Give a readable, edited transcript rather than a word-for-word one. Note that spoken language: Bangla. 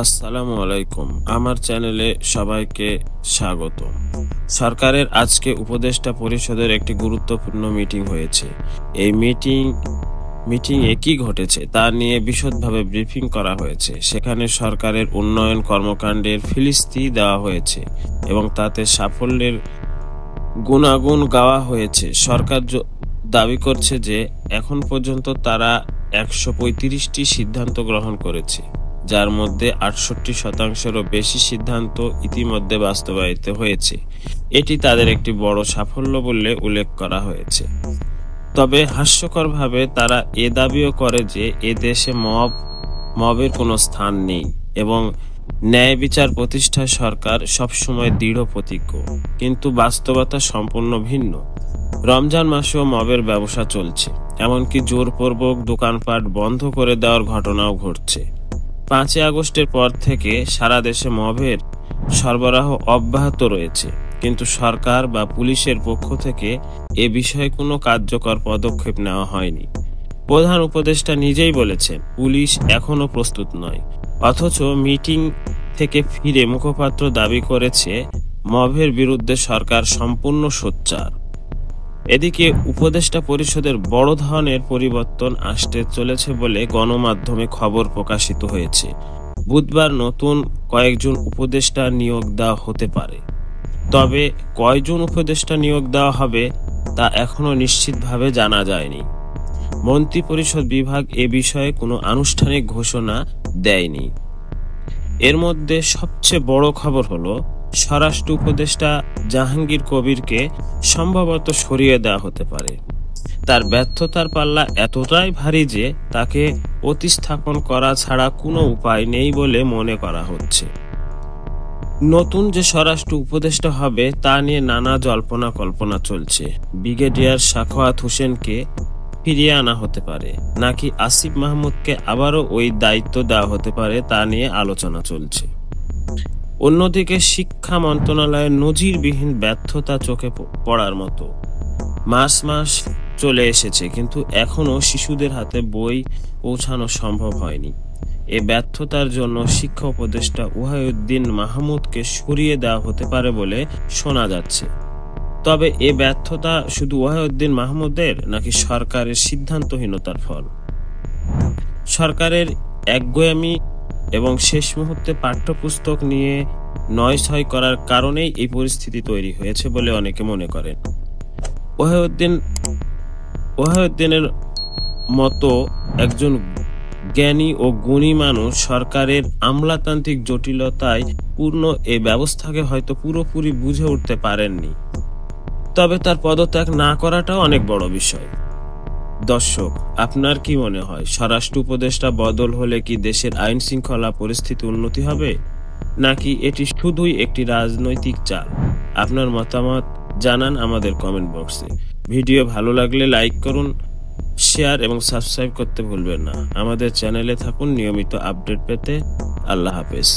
আসসালামু আলাইকুম। আমার চ্যানেলে সবাইকে স্বাগত। সরকারের আজকে উপদেষ্টা পরিষদের একটি গুরুত্বপূর্ণ মিটিং হয়েছে। এই মিটিংয়ে কি ঘটেছে তা নিয়ে বিশদভাবে ব্রিফিং করা হয়েছে। সেখানে সরকারের উন্নয়ন কর্মকাণ্ডের ফিলিস্তি দেওয়া হয়েছে এবং তাতে সাফল্যের গুণাগুণ গাওয়া হয়েছে। সরকার দাবি করছে যে এখন পর্যন্ত তারা 135টি সিদ্ধান্ত গ্রহণ করেছে, যার মধ্যে 68%-এরও বেশি সিদ্ধান্ত ইতিমধ্যে বাস্তবায়িত হয়েছে। এটি তাদের একটি বড় সাফল্য বলে উল্লেখ করা হয়েছে। তবে হাস্যকরভাবে তারা এ দাবিও করে যে এ দেশে মবের কোনো স্থান নেই এবং ন্যায় বিচার প্রতিষ্ঠায় সরকার সবসময় দৃঢ় প্রতিজ্ঞ, কিন্তু বাস্তবতা সম্পূর্ণ ভিন্ন। রমজান মাসেও মবের ব্যবসা চলছে, এমনকি জোরপূর্বক দোকানপাট বন্ধ করে দেওয়ার ঘটনাও ঘটছে। 5 আগস্টের পর থেকে সারা দেশে মবের সরবরাহ অব্যাহত রয়েছে, কিন্তু সরকার বা পুলিশের পক্ষ থেকে এ বিষয়ে কোনো কার্যকর পদক্ষেপ নেওয়া হয়নি। প্রধান উপদেষ্টা নিজেই বলেছেন পুলিশ এখনো প্রস্তুত নয়, অথচ মিটিং থেকে ফিরে মুখপাত্র দাবি করেছে মবের বিরুদ্ধে সরকার সম্পূর্ণ সোচ্চার। এদিকে উপদেষ্টা পরিষদের বড় ধরনের পরিবর্তন আসতে চলেছে বলে গণমাধ্যমে খবর প্রকাশিত হয়েছে। বুধবার নতুন কয়েকজন উপদেষ্টা নিয়োগ দেওয়া হতে পারে, তবে কয়জন উপদেষ্টা নিয়োগ দেওয়া হবে তা এখনো নিশ্চিতভাবে জানা যায়নি। মন্ত্রিপরিষদ বিভাগ এ বিষয়ে কোনো আনুষ্ঠানিক ঘোষণা দেয়নি। এর মধ্যে সবচেয়ে বড় খবর হলো স্বরাষ্ট্র উপদেষ্টা জাহাঙ্গীর কবিরকে সম্ভবত সরিয়ে দেওয়া হতে পারে। তার ব্যর্থতার পাল্লা এতটাই ভারী যে তাকে প্রতিস্থাপন করা ছাড়া কোনো উপায় নেই বলে মনে করা হচ্ছে। নতুন যে স্বরাষ্ট্র উপদেষ্টা হবে তা নিয়ে নানা জল্পনা কল্পনা চলছে। ব্রিগেডিয়ার সাখাওয়াত হোসেনকে ফিরিয়ে আনা হতে পারে, নাকি আসিফ মাহমুদকে আবারও ওই দায়িত্ব দেওয়া হতে পারে তা নিয়ে আলোচনা চলছে। অন্যদিকে শিক্ষা মন্ত্রণালয়ের নজিরবিহীন ব্যর্থতা চোখে পড়ার মতো। মাস চলে এসেছে, কিন্তু এখনো শিশুদের হাতে বই পৌঁছানো সম্ভব হয়নি। এ ব্যর্থতার জন্য শিক্ষা উপদেষ্টা ওয়াহিউদ্দিন মাহমুদকে সরিয়ে দেওয়া হতে পারে বলে শোনা যাচ্ছে। তবে এ ব্যর্থতা শুধু ওয়াহিউদ্দিন মাহমুদের, নাকি সরকারের সিদ্ধান্তহীনতার ফল? সরকারের একগুঁয়েমি এবং শেষ মুহূর্তে পাঠ্যপুস্তক নিয়ে নয়-ছয় করার কারণেই এই পরিস্থিতি তৈরি হয়েছে বলে অনেকে মনে করেন। ওয়াহিউদ্দিনের মতো একজন জ্ঞানী ও গুণী মানুষ সরকারের আমলাতান্ত্রিক জটিলতায় পূর্ণ এ ব্যবস্থাকে হয়তো পুরোপুরি বুঝে উঠতে পারেননি। তবে তার পদত্যাগ না করাটাও অনেক বড় বিষয়। দর্শক, আপনার কি মনে হয় স্বরাষ্ট্র উপদেষ্টা বদল হলে কি দেশের আইন শৃঙ্খলা পরিস্থিতি উন্নতি হবে, নাকি এটি শুধুই একটি রাজনৈতিক চাল? আপনার মতামত জানান আমাদের কমেন্ট বক্সে। ভিডিও ভালো লাগলে লাইক করুন, শেয়ার এবং সাবস্ক্রাইব করতে ভুলবেন না। আমাদের চ্যানেলে থাকুন নিয়মিত আপডেট পেতে। আল্লাহ হাফেজ।